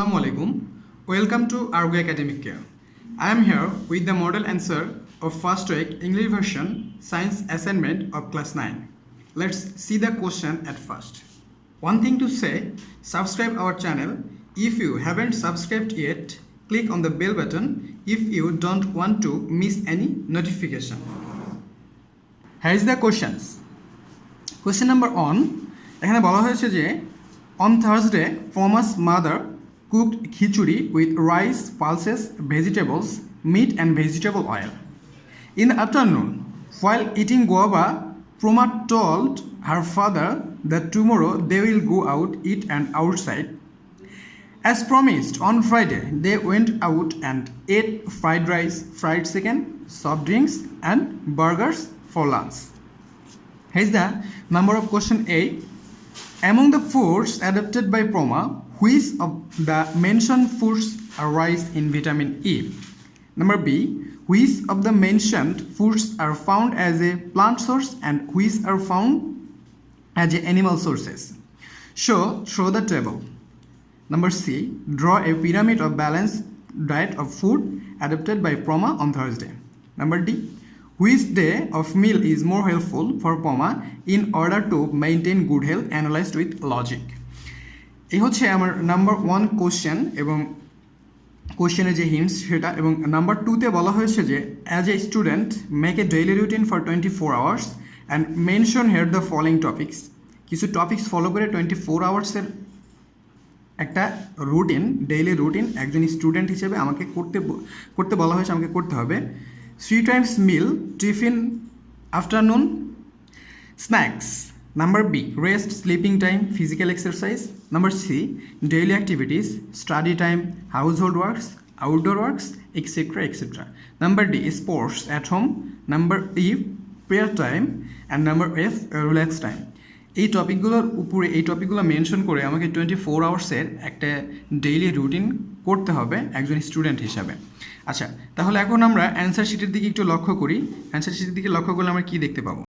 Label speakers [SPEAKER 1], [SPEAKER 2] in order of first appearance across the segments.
[SPEAKER 1] Assalamu alaikum. Welcome to Argo Academic Care. I am here with the model answer of first week English version science assignment of class 9. Let's see the question at first. One thing to say, subscribe our channel. If you haven't subscribed yet, click on the bell button if you don't want to miss any notification. Here is the questions. Question number 1. এখানে বলা হয়েছে যে on Thursday, Thomas' mother cooked khichuri with rice, pulses, vegetables, meat and vegetable oil. In the afternoon, while eating guava, Proma told her father that tomorrow they will go out eat and outside. As promised, on Friday, they went out and ate fried rice, fried chicken, soft drinks and burgers for lunch. Here's the number of question A. Among the foods adopted by Proma, which of the mentioned foods are rich in vitamin E? Number B. Which of the mentioned foods are found as a plant source and which are found as animal sources? Show the table. Number C. Draw a pyramid of balanced diet of food adopted by Proma on Thursday. Number D. Which day of meal is more helpful for Proma in order to maintain good health analyzed with logic? এই হচ্ছে আমার number 1 question এবং কোশ্চেনের যে hints সেটা, এবং number 2তে বলা হয়েছে যে as a student make a daily routine for 24 hours and mention here the following topics. কিছু টপিক্স ফলো করে 24 আওয়ার্সের একটা রুটিন, ডেইলি রুটিন একজন স্টুডেন্ট হিসেবে আমাকে করতে বলা হয়েছে, আমাকে করতে হবে। 3 times meal, tiffin, afternoon, snacks. Number B, rest, sleeping time, physical exercise. Number C, daily activities, study time, household works, outdoor works, etc. etc. Number D, sports at home. Number E, prayer time. And number F, relax time. এই টপিকগুলো mention করে আমাকে 24 আওয়ার্সের একটা daily routine করতে হবে একজন student হিসাবে। আচ্ছা, তাহলে এখন আমরা অ্যান্সার শিটের দিকে একটু লক্ষ্য করি। অ্যান্সার শিটের দিকে লক্ষ্য করলে আমরা কী দেখতে পাবো?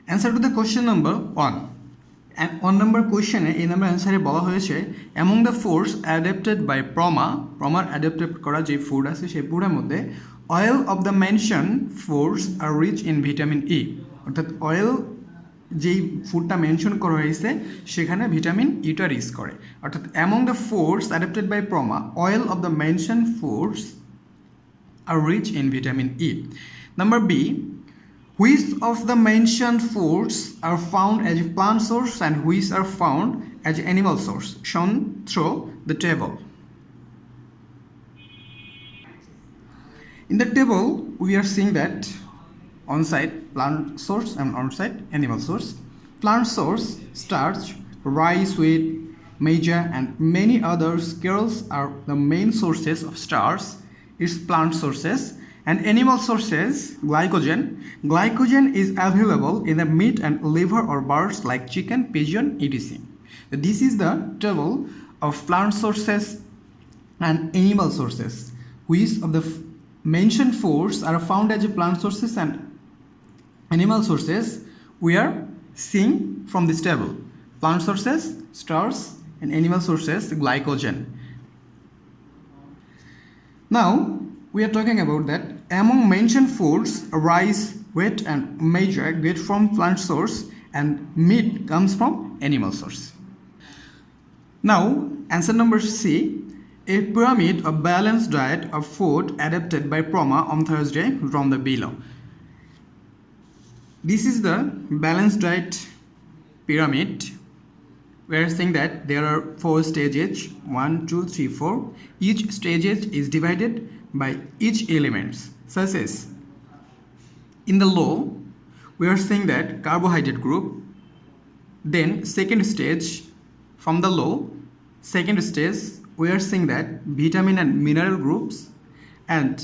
[SPEAKER 1] Answer to the question number 1. 1 number কোয়েশ্চেনে এই নাম্বার অ্যান্সারে বলা হয়েছে among the foods adapted by প্রমার অ্যাডাপ্টেড করা যে ফুড আছে সেই ফুডের মধ্যে oil of the mention foods are rich in vitamin E. অর্থাৎ অয়েল যেই ফুডটা মেনশন করা হয়েছে সেখানে ভিটামিন ইটা রিচ করে। অর্থাৎ among the foods adapted by প্রমা oil of the mention foods are rich in vitamin E. Number B, which of the mentioned foods are found as a plant source and which are found as animal source? Shown through the table. In the table, we are seeing that on-site plant source and on-site animal source. Plant source, starch, rice, wheat, maja and many other cereals are the main sources of starch, its plant sources. And animal sources, glycogen. Glycogen is available in the meat and liver or birds like chicken, pigeon, etc. This is the table of plant sources and animal sources. Which of the mentioned foods are found as plant sources and animal sources? We are seeing from this table. Plant sources, starch, and animal sources, glycogen. Now, we are talking about that among mentioned foods, rice, wheat and maja get from plant source and meat comes from animal source. Now, answer number C, a pyramid of balanced diet of food adapted by Proma on Thursday from the below. This is the balanced diet pyramid. We are saying that there are 4 stages, 1, 2, 3, 4. Each stage is divided by each elements, such as in the low we are saying that carbohydrate group, then second stage from the low, second stage we are saying that vitamin and mineral groups, and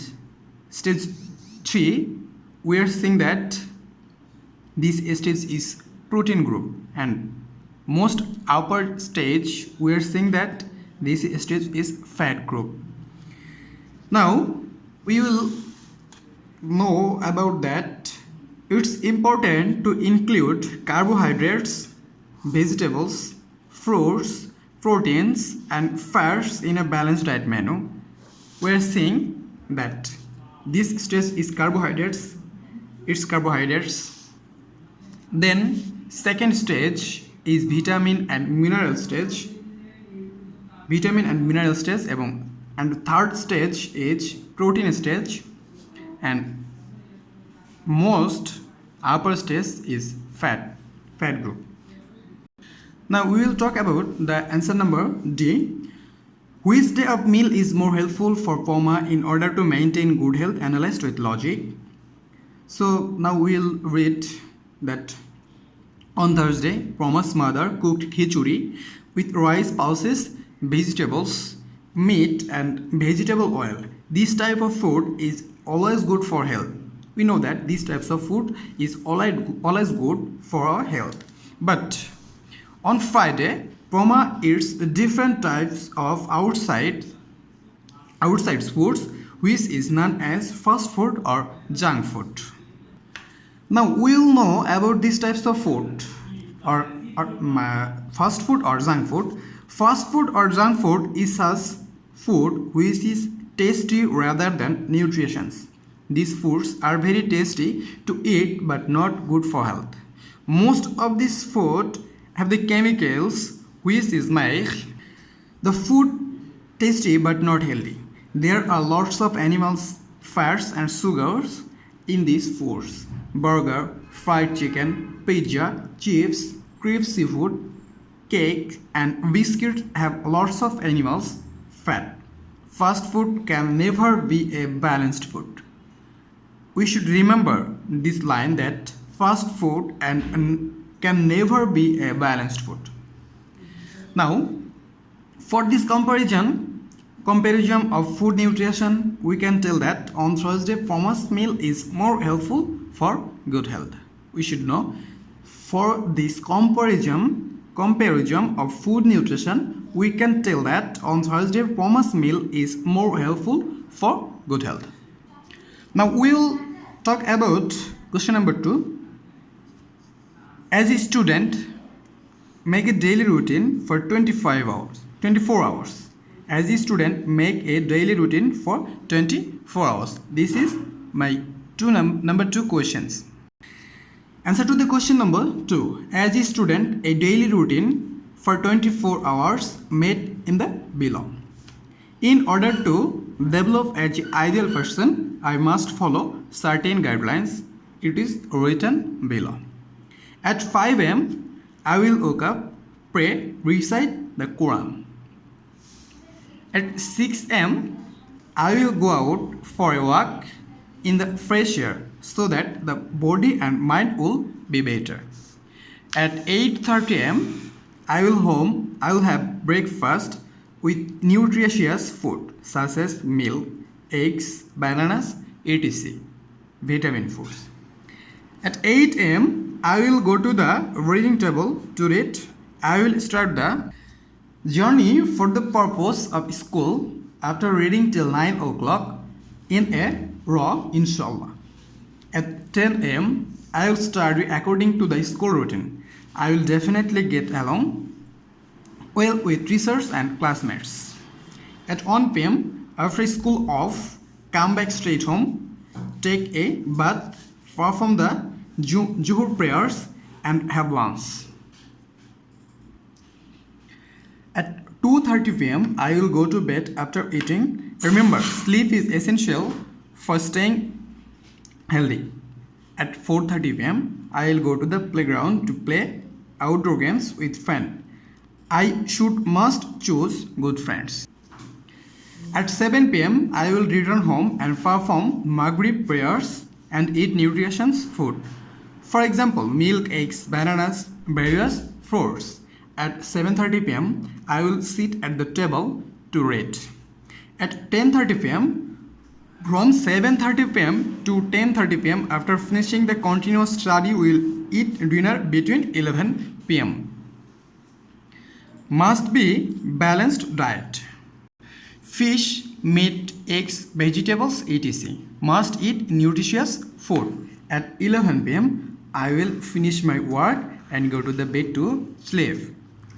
[SPEAKER 1] stage 3 we are saying that this stage is protein group, and most upper stage we are saying that this stage is fat group. Now we will know about that it's important to include carbohydrates, vegetables, fruits, proteins, and fats in a balanced diet menu, we're seeing that this stage is carbohydrates. It's carbohydrates. Then second stage is vitamin and mineral stage. Vitamin and mineral stage, and third stage is protein stage, and most upper stage is fat group. Now we will talk about the answer number D. Which day of meal is more helpful for Poma in order to maintain good health, analyzed with logic? So now we'll read that on Thursday, Poma's mother cooked khichuri with rice pulses, vegetables, meat and vegetable oil. This type of food is always good for health. We know that these types of food is always good for our health. But on Friday, Poma eats different types of outside foods, which is known as fast food or junk food. Now we'll know about these types of food or fast food or junk food. Fast food or junk food is such food which is tasty rather than nutritious. These foods are very tasty to eat but not good for health. Most of this food have the chemicals which is make the food tasty but not healthy. There are lots of animals, fats and sugars in these foods. Burger, fried chicken, pizza, chips, crisp seafood, cake and biscuits have lots of animals fat. Fast food can never be a balanced food. We should remember this line that fast food and can never be a balanced food. Now, for this comparison of food nutrition, we can tell that on Thursday, Poma's meal is more helpful for good health. We should know for this comparison of food nutrition, we can tell that on Thursday, Poma's meal is more helpful for good health. Now, we'll talk about question number 2. As a student, make a daily routine for 24 hours. As a student, make a daily routine for 24 hours. This is my number 2 questions. Answer to the question number 2. As a student, a daily routine for 24 hours made in the below. In order to develop as an ideal person, I must follow certain guidelines. It is written below. At 5 am, I will wake up, pray, recite the Quran. At 6 am, I will go out for a walk in the fresh air so that the body and mind will be better. At 8:30 am, I will have breakfast with nutritious food such as milk, eggs, bananas, etc. vitamin foods. At 8 am, I will go to the reading table to read. I will start the journey for the purpose of school after reading till 9 o'clock in a row, inshallah. At 10 am, I will study according to the school routine. I will definitely get along well with teachers and classmates. At 1 pm, after school off, come back straight home, take a bath, perform the Zuhur prayers and have lunch. At 2:30 pm, I will go to bed after eating. Remember, sleep is essential for staying healthy. At 4:30 pm, I will go to the playground to play outdoor games with friends. I must choose good friends. At 7 pm, I will return home and perform Maghrib prayers and eat nutritious food. For example, milk, eggs, bananas, various fruits. At 7:30 pm, I will sit at the table to read. At 10:30 pm, from 7:30 pm to 10:30 pm, after finishing the continuous study, we will eat dinner between 11 pm. Must be balanced diet. Fish, meat, eggs, vegetables, etc. Must eat nutritious food. At 11 pm, I will finish my work and go to the bed to sleep.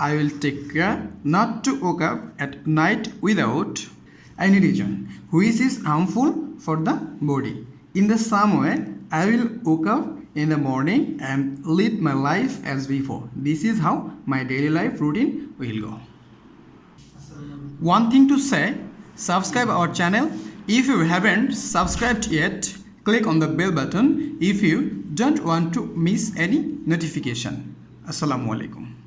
[SPEAKER 1] I will take care not to wake up at night without any reason, which is harmful for the body. In the same way, I will wake up in the morning and live my life as before. This is how my daily life routine will go. One thing to say, subscribe our channel. If you haven't subscribed yet, click on the bell button if you don't want to miss any notification. Assalamu alaikum.